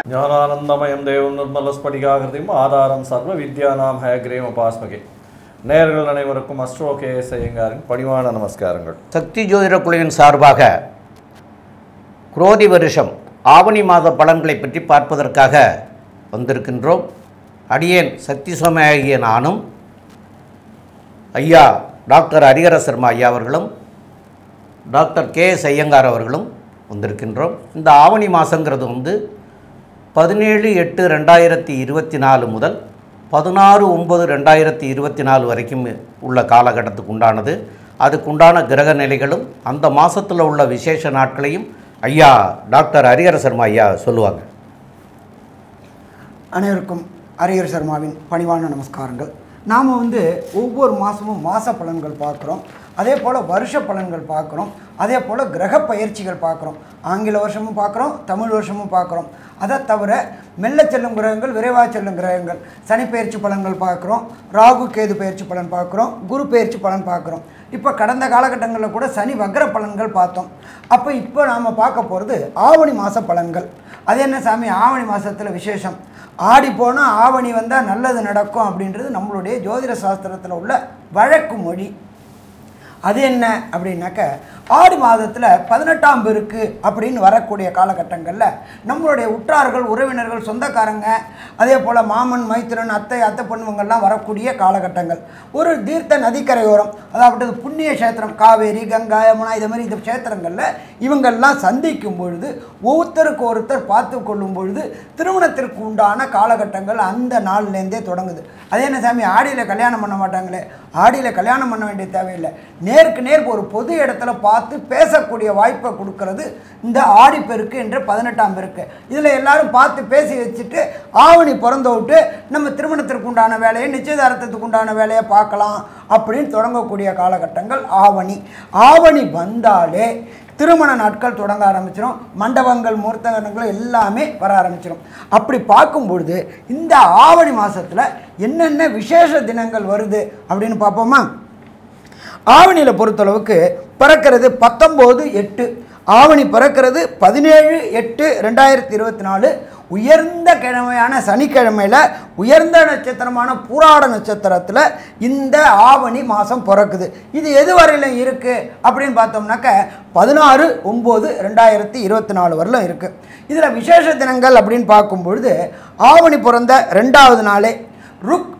ஞானானந்தமயம் தேவம் நிர்மலஸ்படிகாகிருதியும் ஆதாரம் சர்வ வித்யானாம் ஹயக்ரீவம் உபாஸ்மகே. நேயர்கள் அனைவருக்கும் அஸ்ட்ரோ கேஎஸ் ஐயங்காரின் பணிவான நமஸ்காரங்கள். சக்தி ஜோதிட குழுவின் சார்பாக குரோதி வருஷம் ஆவணி மாத பலன்களை பற்றி பார்ப்பதற்காக வந்திருக்கின்றோம். அடியேன் சக்தி சோமையாகிய நானும் ஐயா டாக்டர் ஹரிஹர சர்மா ஐயா அவர்களும் டாக்டர் கேஎஸ் ஐயங்கார் அவர்களும் வந்திருக்கின்றோம். இந்த ஆவணி மாதங்கிறது 17/8/2024 முதல் 16/9/2024 வரைக்கும் உள்ள காலகட்டத்துக்கு உண்டானது. அதுக்குண்டான கிரக நிலைகளும் அந்த மாதத்தில் உள்ள விசேஷ நாட்களையும் ஐயா டாக்டர் ஹரிஹர சர்மா ஐயா சொல்லுவாங்க. அனைவருக்கும் ஹரிஹர சர்மாவின் பணிவான நமஸ்காரங்கள். நாம் ஒவ்வொரு மாதமும் மாத பலன்கள் பார்க்குறோம், அதே போல் வருஷ பலன்கள் பார்க்குறோம், அதே போல் கிரக பயிற்சிகள் பார்க்குறோம். ஆங்கில வருஷமும் பார்க்குறோம், தமிழ் வருஷமும் பார்க்குறோம். அதை தவிர மெல்ல செல்லும் கிரகங்கள், விரைவாக செல்லும் கிரகங்கள், சனி பயிற்சி பலன்கள் பார்க்குறோம், ராகு கேது பயிற்சி பலன் பார்க்குறோம், குரு பயிற்சி பலன் பார்க்குறோம். இப்போ கடந்த காலகட்டங்களில் கூட சனி வக்ர பலன்கள் பார்த்தோம். அப்போ இப்போ நாம் பார்க்க போகிறது ஆவணி மாத பலன்கள். அது என்ன சாமி, ஆவணி மாதத்தில் விசேஷம், ஆடி போனால் ஆவணி வந்தால் நல்லது நடக்கும் அப்படின்றது நம்மளுடைய ஜோதிட சாஸ்திரத்தில் உள்ள வழக்கு மொழி. அது என்ன அப்படின்னாக்க, ஆடி மாதத்தில் 18ஆம் பெருக்கு அப்படின்னு வரக்கூடிய காலகட்டங்களில் நம்மளுடைய உற்றார்கள், உறவினர்கள், சொந்தக்காரங்க, அதே போல் மாமன், மைத்திரன், அத்தை பொண்ணுங்கள்லாம் வரக்கூடிய காலகட்டங்கள். ஒரு தீர்த்த நதிக்கரையோரம், அதாவது புண்ணிய கஷேத்திரம், காவேரி, கங்கா, யமுனா, இது மாதிரி இந்த கஷேத்திரங்களில் இவங்கள்லாம் சந்திக்கும் பொழுது, ஒருத்தருக்கு ஒருத்தர் பார்த்து கொள்ளும் பொழுது திருமணத்திற்கு உண்டான காலகட்டங்கள் அந்த நாள்லேருந்தே தொடங்குது. அதே என்ன சாமி, ஆடியில் கல்யாணம் பண்ண மாட்டாங்களே? ஆடியில் கல்யாணம் பண்ண வேண்டிய தேவையில்லை. நேருக்கு நேர் ஒரு பொது இடத்துல பார்த்து பேசக்கூடிய வாய்ப்பை கொடுக்கறது இந்த ஆடிப்பெருக்கு என்ற 18ஆம் பெருக்கு. இதில் எல்லாரும் பார்த்து பேசி வச்சுட்டு ஆவணி பிறந்த விட்டு நம்ம திருமணத்திற்கு உண்டான வேலையை, நிச்சயதார்த்தத்துக்கு உண்டான வேலையை பார்க்கலாம் அப்படின்னு தொடங்கக்கூடிய காலகட்டங்கள் ஆவணி. ஆவணி வந்தாலே திருமண நாட்கள் தொடங்க ஆரம்பிச்சிடும், மண்டபங்கள், முகூர்த்தங்கள் எல்லாமே வர ஆரம்பிச்சிடும். அப்படி பார்க்கும்பொழுது இந்த ஆவணி மாதத்தில் என்னென்ன விசேஷ தினங்கள் வருது அப்படின்னு பார்ப்போமா? ஆவணியில் பொறுத்தளவுக்கு பிறக்கிறது 19/8, ஆவணி பிறக்கிறது 17/8/2024. உயர்ந்த கிழமையான சனிக்கிழமையில் உயர்ந்த நட்சத்திரமான பூராட நட்சத்திரத்தில் இந்த ஆவணி மாதம் பிறக்குது. இது எது வரையிலும் இருக்குது அப்படின்னு பார்த்தோம்னாக்க 16/9/2024 வரலும் இருக்குது. இதில் விசேஷ தினங்கள் அப்படின்னு பார்க்கும்பொழுது ஆவணி பிறந்த 2வது நாளே ருக்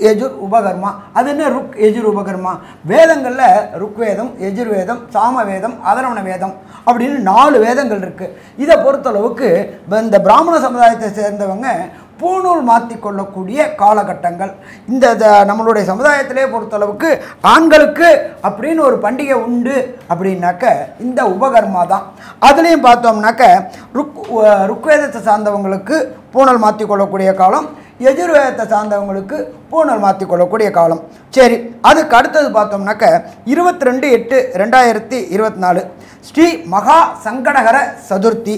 யஜுர் உபகர்மா. அது என்ன ருக் யஜுர் உபகர்மா? வேதங்களில் ருக்வேதம், யஜுர்வேதம், சாமவேதம், அதர்வண வேதம் அப்படின்னு 4 வேதங்கள் இருக்குது. இதை பொறுத்தளவுக்கு இந்த பிராமண சமுதாயத்தை சேர்ந்தவங்க பூணூல் மாற்றி கொள்ளக்கூடிய காலகட்டங்கள். இந்த நம்மளுடைய சமுதாயத்திலே பொறுத்தளவுக்கு ஆண்களுக்கு அப்படின்னு ஒரு பண்டிகை உண்டு அப்படின்னாக்க இந்த உபகர்மா தான். அதுலேயும் பார்த்தோம்னாக்க ருக்வேதத்தை சார்ந்தவங்களுக்கு பூணல் மாற்றி கொள்ளக்கூடிய காலம், எஜுர்வேதத்தை சார்ந்தவங்களுக்கு பூணல் மாற்றி கொள்ளக்கூடிய காலம். சரி, அதுக்கு அடுத்தது பார்த்தோம்னாக்க 22/8/2024 ஸ்ரீ மகா சங்கடகர சதுர்த்தி.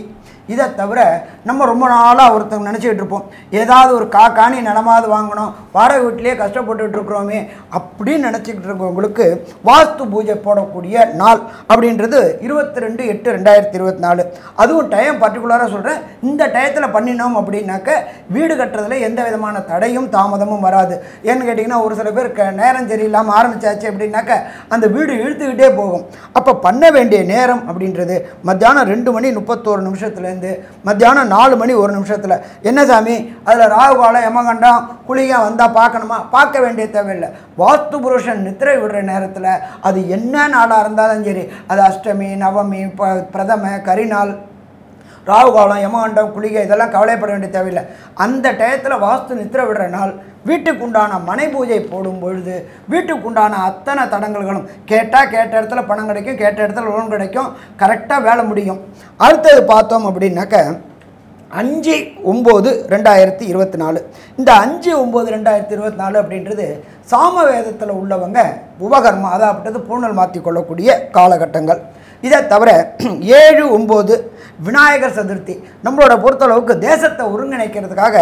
இதை தவிர நம்ம ரொம்ப நாளாக ஒருத்தவங்க நினச்சிக்கிட்டு இருப்போம், ஏதாவது ஒரு காணி நிலமாவது வாங்கணும், வாடகை வீட்டிலேயே கஷ்டப்பட்டுட்டு இருக்கிறோமே அப்படின்னு நினச்சிக்கிட்டு இருக்கவங்களுக்கு வாஸ்து பூஜை போடக்கூடிய நாள் அப்படின்றது 22/8/2024. அதுவும் டைம் பர்டிகுலராக சொல்கிறேன். இந்த டயத்தில் பண்ணினோம் அப்படின்னாக்க வீடு கட்டுறதுல எந்த விதமான தடையும் தாமதமும் வராது. ஏன்னு கேட்டிங்கன்னா, ஒரு சில பேர் நேரம் சரியில்லாமல் ஆரம்பித்தாச்சு அப்படின்னாக்க அந்த வீடு இழுத்துக்கிட்டே போகும். அப்போ பண்ண வேண்டிய நேரம் அப்படின்றது மத்தியானம் 2:31 மத்தியானம் 4:01. என்ன சாமி, அதில் ராகுகாலம், யமகண்டம், குளிகை வந்தால் பார்க்கணுமா? பார்க்க வேண்டிய தேவையில்லை. வாஸ்து புருஷன் நித்திரை விடுற நேரத்தில் அது என்ன நாளாக இருந்தாலும் சரி, அது அஷ்டமி, நவமி, பிரதம, கரிநாள், ராகுகாலம், யமகண்டம், குளிகை இதெல்லாம் கவலைப்பட வேண்டிய தேவையில்லை. அந்த டயத்தில் வாஸ்து நித்திரை விடுற நாள் வீட்டுக்கு உண்டான மனை பூஜை போடும் பொழுது வீட்டுக்கு உண்டான அத்தனை தடங்கல்களும் கேட்ட இடத்துல பணம் கிடைக்கும், கேட்ட இடத்துல லோன் கிடைக்கும், கரெக்டாக வேலை முடியும். அடுத்தது பார்த்தோம் அப்படின்னாக்க 5/9/2024. இந்த 5/9/2024 அப்படின்றது சாமவேதத்தில் உள்ளவங்க உபகர்மா, அதாவது பூணல் மாற்றி கொள்ளக்கூடிய காலகட்டங்கள். இதை தவிர 7/9 விநாயகர் சதுர்த்தி. நம்மளோட பொறுத்தளவுக்கு தேசத்தை ஒருங்கிணைக்கிறதுக்காக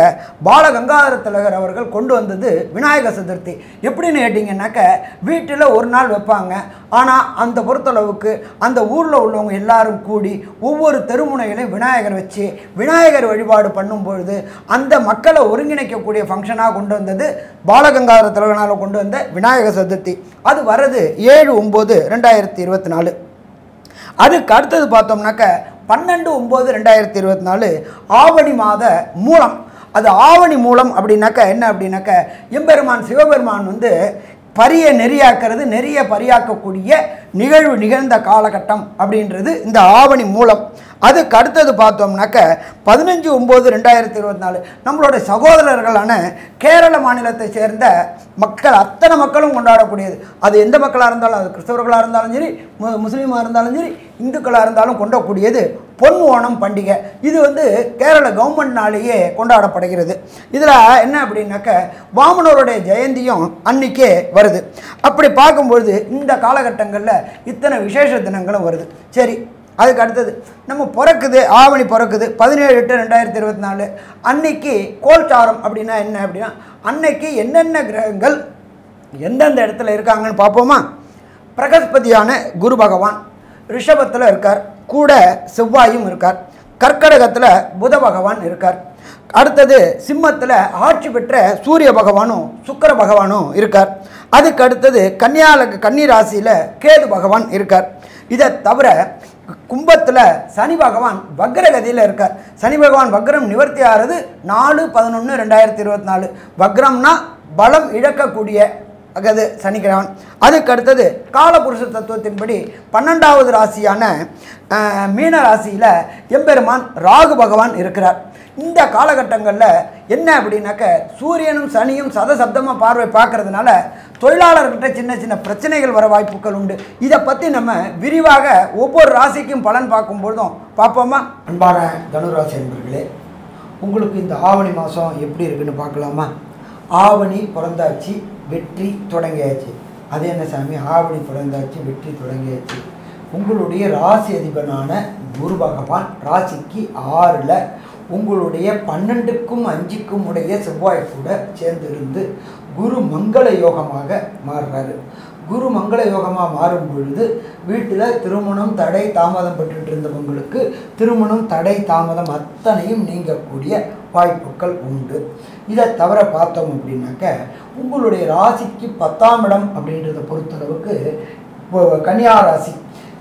பாலகங்காதர திலகர் அவர்கள் கொண்டு வந்தது விநாயகர் சதுர்த்தி. எப்படின்னு கேட்டிங்கன்னாக்க வீட்டில் ஒரு நாள் வைப்பாங்க. ஆனால் அந்த பொறுத்தளவுக்கு அந்த ஊரில் உள்ளவங்க எல்லாரும் கூடி ஒவ்வொரு தெருமுனைகளையும் விநாயகர் வச்சு விநாயகர் வழிபாடு பண்ணும் பொழுது அந்த மக்களை ஒருங்கிணைக்கக்கூடிய ஃபங்க்ஷனாக கொண்டு வந்தது பாலகங்காதர திலகனால் கொண்டு வந்த விநாயகர் சதுர்த்தி. அது வர்றது 7/9/2024. அதுக்கு அடுத்தது பார்த்தோம்னாக்க 12/9/2024 ஆவணி மாத மூலம். அது ஆவணி மூலம் அப்படின்னாக்க என்ன அப்படின்னாக்க எம்பெருமான் சிவபெருமான் வந்து பரியை நெறியாக்கிறது, நெறிய பரியாக்கக்கூடிய நிகழ்வு நிகழ்ந்த காலகட்டம் அப்படின்றது இந்த ஆவணி மூலம். அதுக்கு அடுத்தது பார்த்தோம்னாக்க 15/9/2024 நம்மளோட சகோதரர்களான கேரள மாநிலத்தை சேர்ந்த மக்கள் அத்தனை மக்களும் கொண்டாடக்கூடியது. அது எந்த மக்களாக இருந்தாலும், அது கிறிஸ்தவர்களாக இருந்தாலும் சரி, முஸ்லீமாக இருந்தாலும் சரி, இந்துக்களாக இருந்தாலும் கொண்டாடக்கூடியது பொன் ஓணம் பண்டிகை. இது வந்து கேரள கவர்மெண்ட்னாலேயே கொண்டாடப்படுகிறது. இதில் என்ன அப்படின்னாக்க வாமனருடைய ஜெயந்தியும் அன்றைக்கே வருது. அப்படி பார்க்கும்பொழுது இந்த காலகட்டங்களில் இத்தனை விசேஷ தினங்களும் வருது. சரி, அதுக்கு அடுத்தது நம்ம பிறக்குது, ஆவணி பிறக்குது 17/8/2024. அன்னைக்கு கோல்சாரம் அப்படின்னா என்ன அப்படின்னா அன்னைக்கு என்னென்ன கிரகங்கள் எந்தெந்த இடத்துல இருக்காங்கன்னு பார்ப்போமா. பிரகஸ்பதியான குரு பகவான் ரிஷபத்தில் இருக்கார், கூட செவ்வாயும் இருக்கார். கர்க்கடகத்தில் புத பகவான் இருக்கார். அடுத்தது சிம்மத்தில் ஆட்சி பெற்ற சூரிய பகவானும் சுக்கிர பகவானும் இருக்கார். அதுக்கு அடுத்தது கன்னி ராசியில் கேது பகவான் இருக்கார். இதை தவிர கும்பத்தில் சனி பகவான் வக்ரகதியில் இருக்கார். சனி பகவான் வக்ரம் நிவர்த்தி ஆகிறது 4/11/2024. வக்ரம்னா பலம் இழக்கக்கூடிய அது சனிக்கிழவன். அதுக்கு அடுத்தது காலபுருஷ தத்துவத்தின்படி 12வது ராசியான மீன ராசியில் எம்பெருமான் ராகு பகவான் இருக்கிறார். இந்த காலகட்டங்களில் என்ன அப்படின்னாக்க சூரியனும் சனியும் சதசப்தமாக பார்வை பார்க்கறதுனால தொழிலாளர்கிட்ட சின்ன சின்ன பிரச்சனைகள் வர வாய்ப்புகள் உண்டு. இதை பற்றி நம்ம விரிவாக ஒவ்வொரு ராசிக்கும் பலன் பார்க்கும்பொழுதும் பார்ப்போமா. அன்பான தனுராசி என்பர்களே, உங்களுக்கு இந்த ஆவணி மாதம் எப்படி இருக்குன்னு பார்க்கலாமா. ஆவணி பிறந்தாச்சு, வெற்றி தொடங்கியாச்சு. அது என்ன சாமி, ஆவணி பிறந்தாச்சு வெற்றி தொடங்கியாச்சு? உங்களுடைய ராசி அதிபனான குரு பகவான் ராசிக்கு 6ல் உங்களுடைய 12க்கும் 5க்கும் உடைய செவ்வாய் கூட சேர்ந்திருந்து குரு மங்கள யோகமாக மாறுறாரு. குரு மங்கள யோகமாக மாறும் பொழுது வீட்டில் திருமணம் தடை தாமதம் பெற்றுட்டு இருந்தவங்களுக்கு திருமணம் தடை தாமதம் அத்தனையும் நீங்கக்கூடிய வாய்ப்புகள் உண்டு. இதை தவிர பார்த்தோம் அப்படின்னாக்க உங்களுடைய ராசிக்கு 10ஆம் இடம் அப்படின்றத பொறுத்தளவுக்கு கன்னியா ராசி,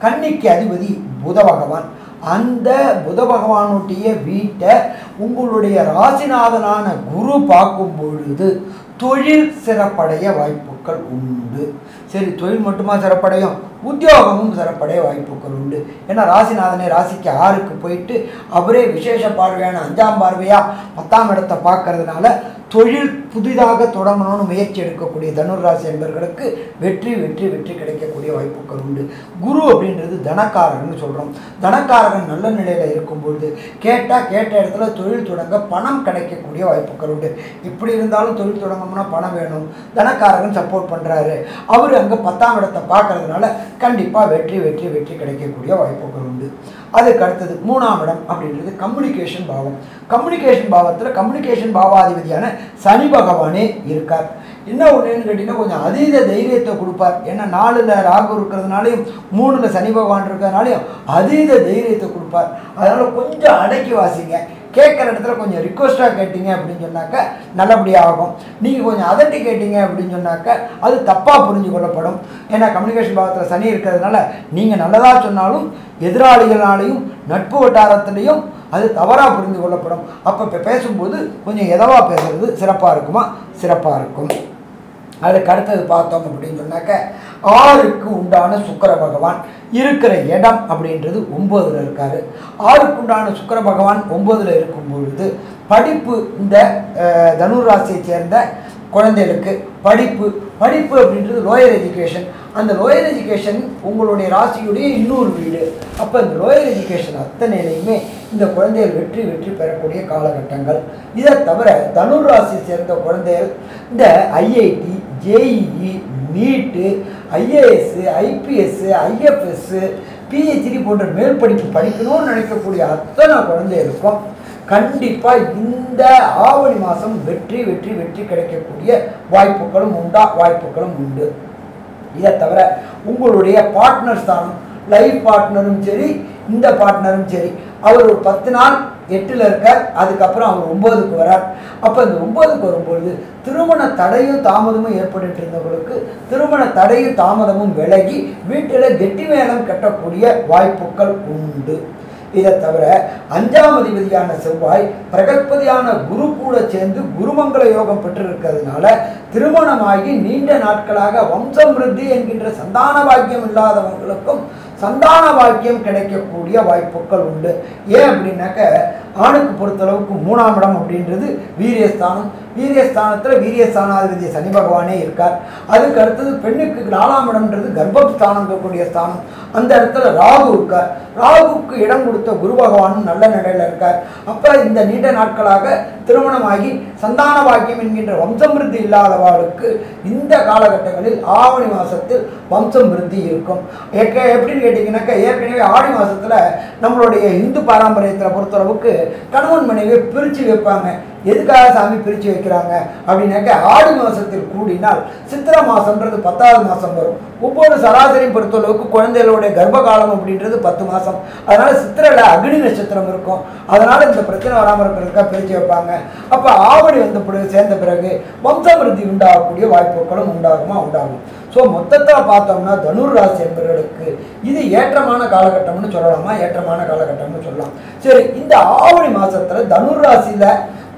கன்னிக்கு அதிபதி புத பகவான். அந்த புத பகவானுடைய வீட்டை உங்களுடைய ராசிநாதனான குரு பார்க்கும் பொழுது தொழில் சிறப்படைய வாய்ப்புகள் உண்டு. சரி, தொழில் மட்டுமா சிறப்படையும், உத்தியோகமும் சிறப்படைய வாய்ப்புகள் உண்டு. ஏன்னா ராசிநாதனே ராசிக்கு 6க்கு போயிட்டு அவரே விசேஷ பார்வையான 5ஆம் பார்வையாக 10ஆம் இடத்தை பார்க்கறதுனால தொழில் புதிதாக தொடங்கணும்னு முயற்சி எடுக்கக்கூடிய தனுர் ராசி என்பவர்களுக்கு வெற்றி வெற்றி வெற்றி கிடைக்கக்கூடிய வாய்ப்புகள் உண்டு. குரு அப்படின்றது தனக்காரகன்னு சொல்கிறோம். தனக்காரகன் நல்ல நிலையில் இருக்கும்பொழுது கேட்ட இடத்துல தொழில் தொடங்க பணம் கிடைக்கக்கூடிய வாய்ப்புகள் உண்டு. இப்படி இருந்தாலும் தொழில் தொடங்கணும்னா பணம் வேணும், தனக்காரகன் சப்போர்ட் பண்ணுறாரு, அவர் அங்கே 10ஆம் இடத்தை பார்க்கறதுனால கண்டிப்பாக வெற்றி வெற்றி வெற்றி கிடைக்கக்கூடிய வாய்ப்புகள் உண்டு. அதுக்கு அடுத்தது 3ஆம் இடம் அப்படின்றது கம்யூனிகேஷன் பாவம். கம்யூனிகேஷன் பாவத்தில் கம்யூனிகேஷன் பாவாதிபதியான சனி பகவானே இருக்கார். என்ன ஒன்றுன்னு கேட்டிங்கன்னா கொஞ்சம் அதீத தைரியத்தை கொடுப்பார். ஏன்னா 4ல் ராகு இருக்கிறதுனாலையும் 3ல் சனி பகவான் இருக்கிறதுனாலையும் அதீத தைரியத்தை கொடுப்பார். அதனால் கொஞ்சம் அடக்கி வாசிங்க. கேட்குற இடத்துல கொஞ்சம் ரிக்வஸ்ட்டாக கேட்டிங்க அப்படின்னு சொன்னாக்க நல்லபடியாக ஆகும். நீங்கள் கொஞ்சம் அதட்டி கேட்டிங்க அப்படின்னு சொன்னாக்க அது தப்பாக புரிஞ்சு கொள்ளப்படும். ஏன்னா கம்யூனிகேஷன் பாவத்தில் சனி இருக்கிறதுனால நீங்கள் நல்லதாக சொன்னாலும் எதிராளிகளாலையும் நட்பு வட்டாரத்துலேயும் அது தவறாக புரிந்து கொள்ளப்படும். அப்போ பேசும்போது கொஞ்சம் எதவாக பேசுறது சிறப்பாக இருக்குமா, சிறப்பாக இருக்கும். அதுக்கு அடுத்தது பார்த்தோம் அப்படின்னு சொன்னாக்க 6க்கு உண்டான சுக்கிர பகவான் இருக்கிற இடம் அப்படின்றது 9ல் இருக்கார். 6க்கு உண்டான சுக்கிர பகவான் 9ல் இருக்கும் பொழுது படிப்பு, இந்த தனுர் ராசியை சேர்ந்த குழந்தைகளுக்கு படிப்பு அப்படின்றது லோயர் எஜுகேஷன். அந்த லோயர் எஜுகேஷன் உங்களுடைய ராசியுடைய இன்னொரு வீடு. அப்போ இந்த லோயர் எஜுகேஷன் அத்தனையிலையுமே இந்த குழந்தைகள் வெற்றி வெற்றி பெறக்கூடிய காலகட்டங்கள். இதை தவிர தனுர் ராசியை சேர்ந்த குழந்தைகள் இந்த ஐஐடி, ஜேஇஇ, நீட்டு, ஐஏஎஸ், ஐபிஎஸ், ஐஎஃப்எஸ், PhD போன்ற மேல் படிப்பு படிக்கணும்னு நினைக்கக்கூடிய அத்தனை குழந்தைகளுக்கும் கண்டிப்பாக இந்த ஆவணி மாதம் வெற்றி வெற்றி வெற்றி கிடைக்கக்கூடிய வாய்ப்புகளும் உண்டு. இதை தவிர உங்களுடைய பார்ட்னர் ஸ்தானம், லைஃப் பார்ட்னரும் சரி, இந்த பார்ட்னரும் சரி, அவர் ஒரு 10 நாள் 8ல் இருக்கார், அதுக்கப்புறம் அவர் 9க்கு வரார். அப்போ இந்த 9க்கு வரும்பொழுது திருமண தடையும் தாமதமும் ஏற்பட்டு இருந்தவங்களுக்கு திருமண தடையும் தாமதமும் விலகி வீட்டில் கெட்டி மேளம் கட்டக்கூடிய வாய்ப்புகள் உண்டு. இதை தவிர 5ஆம் அதிபதியான செவ்வாய் பிரகஸ்பதியான குரு கூட சேர்ந்து குருமங்கள யோகம் பெற்றிருக்கிறதுனால திருமணமாகி நீண்ட நாட்களாக வம்சமிருத்தி என்கின்ற சந்தான பாக்கியம் இல்லாதவங்களுக்கும் சந்தான பாக்கியம் கிடைக்கக்கூடிய வாய்ப்புகள் உண்டு. ஏன் அப்படின்னாக்க ஆணுக்கு பொறுத்தளவுக்கு 3ஆம் இடம் அப்படின்றது வீரியஸ்தானம். வீரியஸ்தானத்தில் வீரியஸ்தானாதிபதி சனி பகவானே இருக்கார். அதுக்கு அடுத்தது பெண்ணுக்கு 4ஆம் இடம்ன்றது கர்ப்பஸ்தானம் இருக்கக்கூடிய ஸ்தானம். அந்த இடத்துல ராகு இருக்கார். ராகுக்கு இடம் கொடுத்த குரு பகவானும் நல்ல நிலையில் இருக்கார். அப்போ இந்த நீண்ட நாட்களாக திருமணமாகி சந்தான பாக்கியம் என்கின்ற வம்சம் விருத்தி இல்லாதவர்களுக்கு இந்த காலகட்டங்களில் ஆவணி மாதத்தில் வம்சம் விருத்தி இருக்கும். எப்படின்னு கேட்டிங்கன்னாக்கா, ஏற்கனவே ஆடி மாதத்தில் நம்மளுடைய இந்து பாரம்பரியத்தில் பொறுத்தளவுக்கு கணவன் மனைவியை பிரித்து வைப்பாங்க. எதுக்காக சாமி பிரித்து வைக்கிறாங்க அப்படின்னாக்க, ஆடி மாதத்தில் கூடினால் சித்திரை மாதம்ன்றது 10வது மாதம் வரும். ஒவ்வொரு சராசரியும் பொறுத்தளவுக்கு குழந்தைகளுடைய கர்ப்ப காலம் அப்படின்றது 10 மாதம். அதனால் சித்திரையில் அக்னி நட்சத்திரம் இருக்கும். அதனால் இந்த பிரச்சனை வராமல் இருக்கிறதுக்காக பிரித்து வைப்பாங்க. அப்போ ஆவணி சேர்ந்த பிறகு வம்சவிருத்தி உண்டாகக்கூடிய வாய்ப்புகளும் உண்டாகும். ஸோ மொத்தத்தில் பார்த்தோம்னா தனுர் ராசி என்பவர்களுக்கு இது ஏற்றமான காலகட்டம்னு சொல்லலாமா? ஏற்றமான காலகட்டம்னு சொல்லலாம். சரி, இந்த ஆவணி மாதத்தில் தனுர் ராசியில்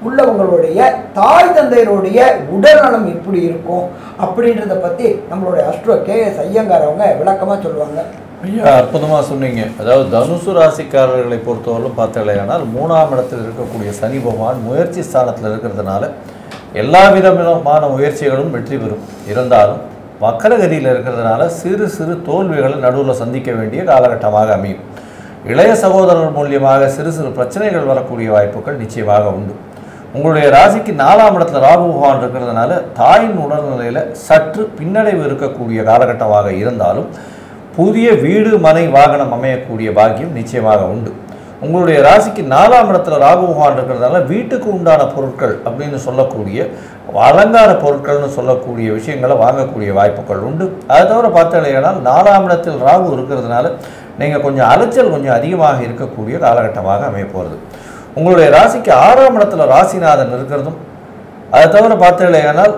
உள்ளவங்களுடைய தாய் தந்தையருடைய உடல்நலம் எப்படி இருக்கும் அப்படின்றத பற்றி நம்மளுடைய அஸ்ட்ரோ KS ஐயங்கார் அவங்க விளக்கமாக சொல்லுவாங்க. ஐயா, அற்புதமாக சொன்னீங்க. அதாவது தனுசு ராசிக்காரர்களை பொறுத்தவரைக்கும் பார்த்தாலேயானால் 3ஆம் இடத்தில் இருக்கக்கூடிய சனி பகவான் முயற்சி ஸ்தானத்தில் இருக்கிறதுனால எல்லா விதமான முயற்சிகளும் வெற்றி பெறும். இருந்தாலும் வக்கரகதியில் இருக்கிறதுனால சிறு சிறு தோல்விகளை நடுவில் சந்திக்க வேண்டிய காலகட்டமாக அமையும். இளைய சகோதரர் மூலியமாக சிறு சிறு பிரச்சனைகள் வரக்கூடிய வாய்ப்புகள் நிச்சயமாக உண்டு. உங்களுடைய ராசிக்கு 4ஆம் இடத்துல ராகு பகவான் இருக்கிறதுனால தாயின் உடல்நிலையில் சற்று பின்னடைவு இருக்கக்கூடிய காலகட்டமாக இருந்தாலும் புதிய வீடு மனை வாகனம் அமையக்கூடிய பாக்கியம் நிச்சயமாக உண்டு. உங்களுடைய ராசிக்கு 4ஆம் இடத்துல ராகு பகவான் இருக்கிறதுனால வீட்டுக்கு உண்டான பொருட்கள் அப்படின்னு சொல்லக்கூடிய அலங்கார பொருட்கள்னு சொல்லக்கூடிய விஷயங்களை வாங்கக்கூடிய வாய்ப்புகள் உண்டு. அதை தவிர பார்த்தாலேயானால் 4ஆம் இடத்தில் ராகு இருக்கிறதுனால நீங்கள் கொஞ்சம் அலைச்சல் கொஞ்சம் அதிகமாக இருக்கக்கூடிய காலகட்டமாக அமைய போகிறது. உங்களுடைய ராசிக்கு 6ஆம் இடத்துல ராசிநாதன் இருக்கிறதும், அதை தவிர பார்த்தாலேயானால்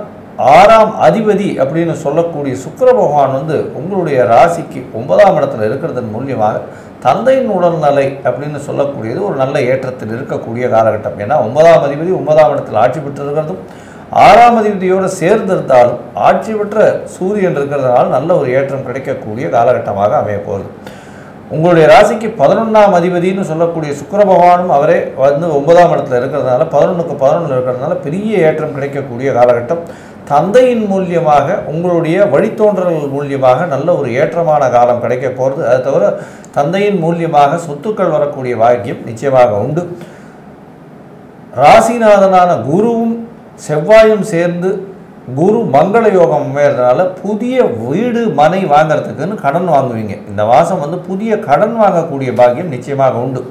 6ஆம் அதிபதி அப்படின்னு சொல்லக்கூடிய சுக்கிர பகவான் உங்களுடைய ராசிக்கு 9ஆம் இடத்துல இருக்கிறதன் மூலியமாக தந்தையின் உடல்நிலை அப்படின்னு சொல்லக்கூடியது ஒரு நல்ல ஏற்றத்தில் இருக்கக்கூடிய காலகட்டம். ஏன்னா 9ஆம் அதிபதி 9ஆம் இடத்தில் ஆட்சி பெற்று இருக்கிறதும் 6ஆம் அதிபதியோடு சேர்ந்திருந்தாலும் ஆட்சி பெற்ற சூரியன் இருக்கிறதுனால நல்ல ஒரு ஏற்றம் கிடைக்கக்கூடிய காலகட்டமாக அமைய போகிறது. உங்களுடைய ராசிக்கு 11ஆம் அதிபதினு சொல்லக்கூடிய சுக்கிர பகவானும் அவரே 9ஆம் இடத்துல இருக்கிறதுனால 11க்கு 11 இருக்கிறதுனால பெரிய ஏற்றம் கிடைக்கக்கூடிய காலகட்டம். தந்தையின் மூலியமாக உங்களுடைய வழித்தோன்றல்கள் மூலியமாக நல்ல ஒரு ஏற்றமான காலம் கிடைக்க போகிறது. அதை தவிர தந்தையின் மூலியமாக சொத்துக்கள் வரக்கூடிய பாக்கியம் நிச்சயமாக உண்டு. ராசிநாதனான குருவும் செவ்வாயும் சேர்ந்து குரு மங்கள யோகம் அமையறதுனால புதிய வீடு மனை வாங்கிறதுக்குன்னு கடன் வாங்குவீங்க. இந்த மாதம் புதிய கடன் வாங்கக்கூடிய பாக்கியம் நிச்சயமாக உண்டு.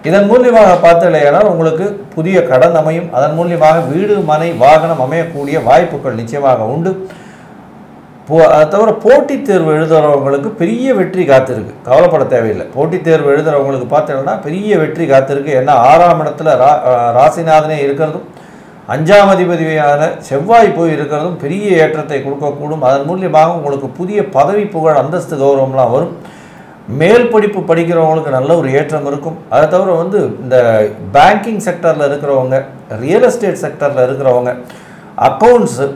இதன் மூலியமாக பார்த்தாலேயானால் உங்களுக்கு புதிய கடன் அமையும். அதன் மூலியமாக வீடு மனை வாகனம் அமையக்கூடிய வாய்ப்புகள் நிச்சயமாக உண்டு. அதை தவிர போட்டித் தேர்வு எழுதுகிறவங்களுக்கு பெரிய வெற்றி காத்திருக்கு, கவலைப்பட தேவையில்லை. போட்டித் தேர்வு எழுதுகிறவங்களுக்கு பார்த்தீங்கன்னா பெரிய வெற்றி காத்திருக்கு. ஏன்னா 6ஆம் இடத்துல ராசிநாதனே இருக்கிறதும் 5ஆம் அதிபதியான செவ்வாய் போய் இருக்கிறதும் பெரிய ஏற்றத்தை கொடுக்கக்கூடும். அதன் மூலியமாக உங்களுக்கு புதிய பதவி புகழ் அந்தஸ்து கௌரவம்லாம் வரும். மேல் படிப்பு படிக்கிறவங்களுக்கு நல்ல ஒரு ஏற்றம் இருக்கும். அதை தவிர இந்த பேங்கிங் செக்டரில் இருக்கிறவங்க, ரியல் எஸ்டேட் செக்டரில் இருக்கிறவங்க, அக்கௌண்ட்ஸு,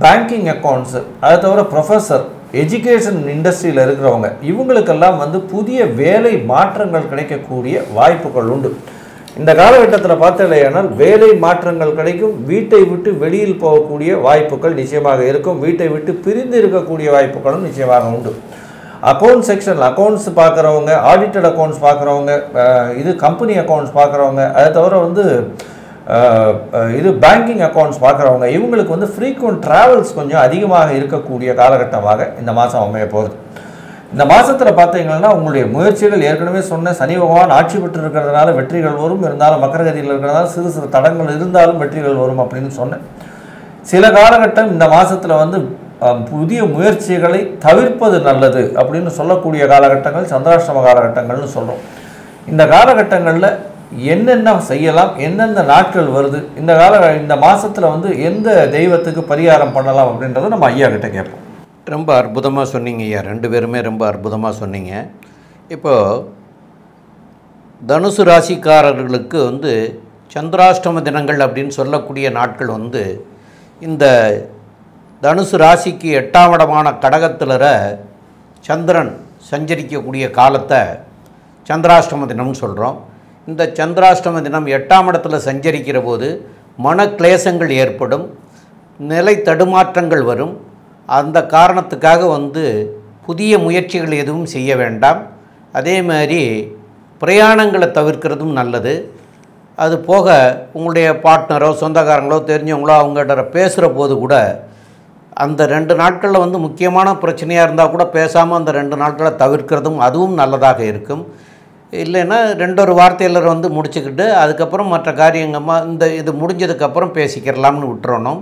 பேங்கிங் அக்கௌண்ட்ஸு, அதை தவிர ப்ரொஃபஸர், எஜுகேஷன் இண்டஸ்ட்ரியில் இருக்கிறவங்க இவங்களுக்கெல்லாம் புதிய வேலை மாற்றங்கள் கிடைக்கக்கூடிய வாய்ப்புகள் உண்டு. இந்த காலகட்டத்தில் பார்த்தாலேயானால் வேலை மாற்றங்கள் கிடைக்கும். வீட்டை விட்டு வெளியில் போகக்கூடிய வாய்ப்புகள் நிச்சயமாக இருக்கும். வீட்டை விட்டு பிரிந்து இருக்கக்கூடிய வாய்ப்புகளும் நிச்சயமாக உண்டு. அக்கௌண்ட் செக்ஷனில் அக்கௌண்ட்ஸ் பார்க்குறவங்க, ஆடிட்டட் அக்கௌண்ட்ஸ் பார்க்குறவங்க, இது கம்பெனி அக்கௌண்ட்ஸ் பார்க்குறவங்க, அதை தவிர இது பேங்கிங் அக்கௌண்ட்ஸ் பார்க்குறவங்க இவங்களுக்கு ஃப்ரீக்வெண்ட் ட்ராவல்ஸ் கொஞ்சம் அதிகமாக இருக்கக்கூடிய காலகட்டமாக இந்த மாதம் அமைய போகுது. இந்த மாதத்தில் பார்த்தீங்கன்னா உங்களுடைய முயற்சிகள் ஏற்கனவே சொன்ன சனி பகவான் ஆட்சி பெற்று இருக்கிறதுனால வெற்றிகள் வரும், இருந்தாலும் மக்கரகதியில் இருக்கிறதுனால சிறு சிறு தடங்கள் இருந்தாலும் வெற்றிகள் வரும் அப்படின்னு சொன்னேன். சில காலகட்டம் இந்த மாதத்தில் வந்து புதிய முயற்சிகளை தவிர்ப்பது நல்லது அப்படின்னு சொல்லக்கூடிய காலகட்டங்கள் சந்திராஷ்டம காலகட்டங்கள்னு சொல்கிறோம். இந்த காலகட்டங்களில் என்னென்ன செய்யலாம், எந்தெந்த நாட்கள் வருது, இந்த மாதத்தில் வந்து எந்த தெய்வத்துக்கு பரிகாரம் பண்ணலாம் அப்படின்றத நம்ம ஐயா கிட்ட கேட்போம். ரொம்ப அற்புதமாக சொன்னீங்க ஐயா, 2 பேருமே ரொம்ப அற்புதமாக சொன்னீங்க. இப்போது தனுசு ராசிக்காரர்களுக்கு வந்து சந்திராஷ்டம தினங்கள் அப்படின்னு சொல்லக்கூடிய நாட்கள் வந்து இந்த தனுசு ராசிக்கு 8ஆம் இடமான கடகத்தில் சந்திரன் சஞ்சரிக்கக்கூடிய காலத்தை சந்திராஷ்டம தினம்னு சொல்கிறோம். இந்த சந்திராஷ்டம தினம் 8ஆம் இடத்துல சஞ்சரிக்கிற போது மன கிளேசங்கள் ஏற்படும், நிலை தடுமாற்றங்கள் வரும். அந்த காரணத்துக்காக வந்து புதிய முயற்சிகள் எதுவும் செய்ய வேண்டாம். அதே மாதிரி பிரயாணங்களை தவிர்க்கிறதும் நல்லது. அது போக உங்களுடைய பார்ட்னரோ சொந்தக்காரங்களோ தெரிஞ்சவங்களோ அவங்ககிட்ட பேசுகிற போது கூட அந்த 2 நாட்களில் வந்து முக்கியமான பிரச்சனையாக இருந்தால் கூட பேசாமல் அந்த 2 நாட்களை தவிர்க்கிறதும் அதுவும் நல்லதாக இருக்கும். இல்லைன்னா 2 வார்த்தையில் வந்து முடிச்சுக்கிட்டு அதுக்கப்புறம் மற்ற காரியங்கமாக இது முடிஞ்சதுக்கப்புறம் பேசிக்கிறலாம்னு விட்டுறணும்.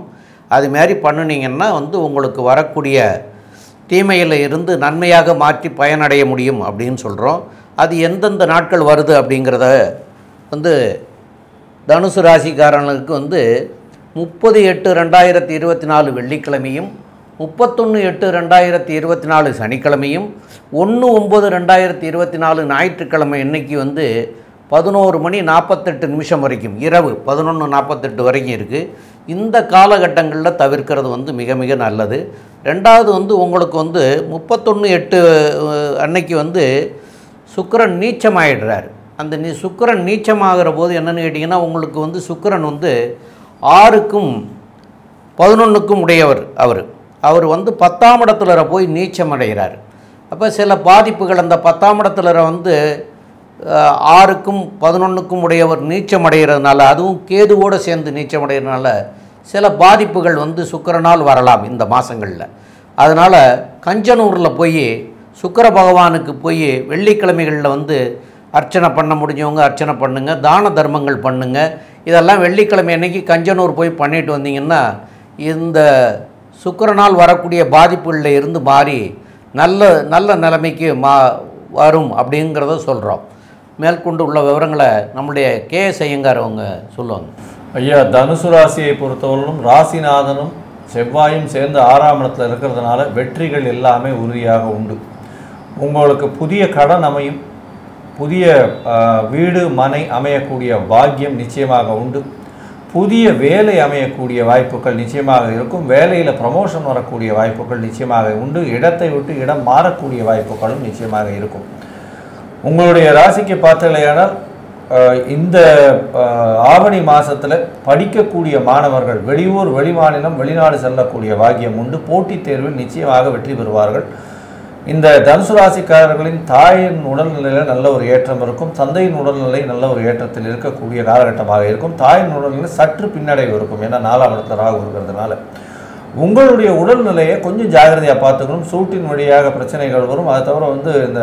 அதுமாரி பண்ணினீங்கன்னா வந்து உங்களுக்கு வரக்கூடிய தீமையில் இருந்து நன்மையாக மாற்றி பயனடைய முடியும் அப்படின்னு சொல்கிறோம். அது எந்தெந்த நாட்கள் வருது அப்படிங்கிறத வந்து தனுசு ராசிக்காரர்களுக்கு வந்து 30/8/2024 வெள்ளிக்கிழமையும் 31/8/2024 சனிக்கிழமையும் 1/9/2024 ஞாயிற்றுக்கிழமை இன்னைக்கு வந்து 11:48 வரைக்கும், இரவு 11:48 வரைக்கும் இருக்குது. இந்த காலகட்டங்களில் தவிர்க்கிறது வந்து மிக மிக நல்லது. ரெண்டாவது வந்து உங்களுக்கு வந்து 31/8 அன்னைக்கு வந்து சுக்கிரன் நீச்சமாயிடுறார். அந்த சுக்கிரன் நீச்சமாகிற போது என்னென்னு கேட்டிங்கன்னா உங்களுக்கு வந்து சுக்கிரன் வந்து 6க்கும் 11க்கும் உடையவர். அவர் வந்து 10ஆம் இடத்துல போய் நீச்சம் அடைகிறார். அப்போ சில பாதிப்புகள் அந்த 10ஆம் இடத்துல வந்து 6க்கும் 11க்கும் உடையவர் நீச்சம் அடைகிறதுனால, அதுவும் கேதுவோடு சேர்ந்து நீச்சம் அடைகிறதுனால சில பாதிப்புகள் வந்து சுக்கிரனால் வரலாம் இந்த மாதங்களில். அதனால் கஞ்சனூரில் போய் சுக்கிர பகவானுக்கு போய் வெள்ளிக்கிழமைகளில் வந்து அர்ச்சனை பண்ண முடிஞ்சவங்க அர்ச்சனை பண்ணுங்கள், தான தர்மங்கள் பண்ணுங்கள். இதெல்லாம் வெள்ளிக்கிழமை அன்னைக்கு கஞ்சனூர் போய் பண்ணிட்டு வந்தீங்கன்னா இந்த சுக்கிரனால் வரக்கூடிய பாதிப்புகளில் இருந்து மாறி நல்ல நிலைமைக்கு வரும் அப்படிங்கிறத சொல்கிறோம். மேற்கொண்டு உள்ள விவரங்களை நம்முடைய கேஎஸ் ஐயங்கார் அவங்க சொல்லுவாங்க. ஐயா, தனுசு ராசியை பொறுத்தவரையிலும் ராசிநாதனும் செவ்வாயும் சேர்ந்து 6ஆம் இடத்துல இருக்கிறதுனால வெற்றிகள் எல்லாமே உறுதியாக உண்டு. உங்களுக்கு புதிய கடன் அமையும், புதிய வீடு மனை அமையக்கூடிய பாக்கியம் நிச்சயமாக உண்டு. புதிய வேலை அமையக்கூடிய வாய்ப்புகள் நிச்சயமாக இருக்கும். வேலையில் ப்ரமோஷன் வரக்கூடிய வாய்ப்புகள் நிச்சயமாக உண்டு. இடத்தை விட்டு இடம் மாறக்கூடிய வாய்ப்புகளும் நிச்சயமாக இருக்கும். உங்களுடைய ராசிக்கு பார்த்தலையானால் இந்த ஆவணி மாதத்தில் படிக்கக்கூடிய மாணவர்கள் வெளியூர் வெளிமாநிலம் வெளிநாடு செல்லக்கூடிய பாக்கியம் உண்டு. போட்டித் தேர்வில் நிச்சயமாக வெற்றி பெறுவார்கள். இந்த தனுசு ராசிக்காரர்களின் தாயின் உடல்நிலையில் நல்ல ஒரு ஏற்றம் இருக்கும். தந்தையின் உடல்நிலை நல்ல ஒரு ஏற்றத்தில் இருக்கக்கூடிய காலகட்டமாக இருக்கும். தாயின் உடல்நிலை சற்று பின்னடைவு இருக்கும். ஏன்னா 4ஆம் இடத்துல ராகு இருக்கிறதுனால உங்களுடைய உடல்நிலையை கொஞ்சம் ஜாகிரதையாக பார்த்துக்கணும். சூட்டின் வழியாக பிரச்சனைகள் வரும். அதை தவிர வந்து இந்த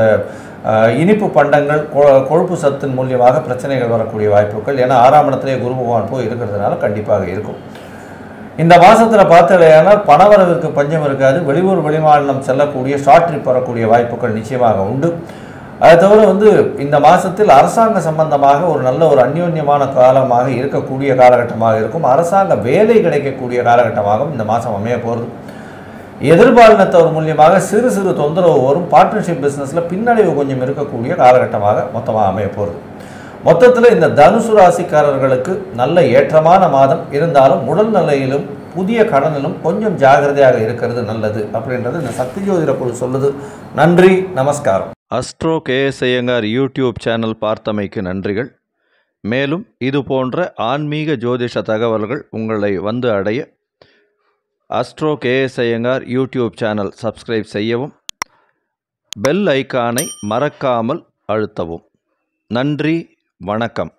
இனிப்பு பண்டங்கள் கொழுப்பு சத்தின் மூலியமாக பிரச்சனைகள் வரக்கூடிய வாய்ப்புகள், ஏன்னா 6ஆம் இடத்திலே குரு பகவான் போய் இருக்கிறதுனால கண்டிப்பாக இருக்கும். இந்த மாதத்தில் பார்த்தலையானால் பணவரவிற்கு பஞ்சம் இருக்காது. வெளியூர் வெளிமாநிலம் செல்லக்கூடிய ஷார்ட் ட்ரிப் வரக்கூடிய வாய்ப்புகள் நிச்சயமாக உண்டு. அதை தவிர வந்து இந்த மாதத்தில் அரசாங்க சம்பந்தமாக ஒரு நல்ல ஒரு அந்யோன்யமான காலமாக இருக்கக்கூடிய காலகட்டமாக இருக்கும். அரசாங்க வேலை கிடைக்கக்கூடிய காலகட்டமாகவும் இந்த மாதம் அமைய போகிறது. எதிர்பாலினத்தவர் மூலியமாக சிறு சிறு தொந்தரவு வரும். பார்ட்னர்ஷிப் பிஸ்னஸில் பின்னடைவு கொஞ்சம் இருக்கக்கூடிய காலகட்டமாக மொத்தமாக அமைய போகிறது. மொத்தத்தில் இந்த தனுசு ராசிக்காரர்களுக்கு நல்ல ஏற்றமான மாதம் இருந்தாலும் உடல்நிலையிலும் புதிய கடனிலும் கொஞ்சம் ஜாகிரதையாக இருக்கிறது நல்லது அப்படின்றது இந்த சக்தி ஜோதிட குழு சொல்லுது. நன்றி, நமஸ்காரம். Astro KS Iyengar YouTube channel பார்த்தமைக்கு நன்றிகள். மேலும் இது போன்ற ஆன்மீக ஜோதிஷ தகவல்கள் உங்களை வந்து அடைய astro KS Iyengar YouTube channel subscribe செய்யவும், பெல் ஐக்கானை மறக்காமல் அழுத்தவும். நன்றி, வணக்கம்.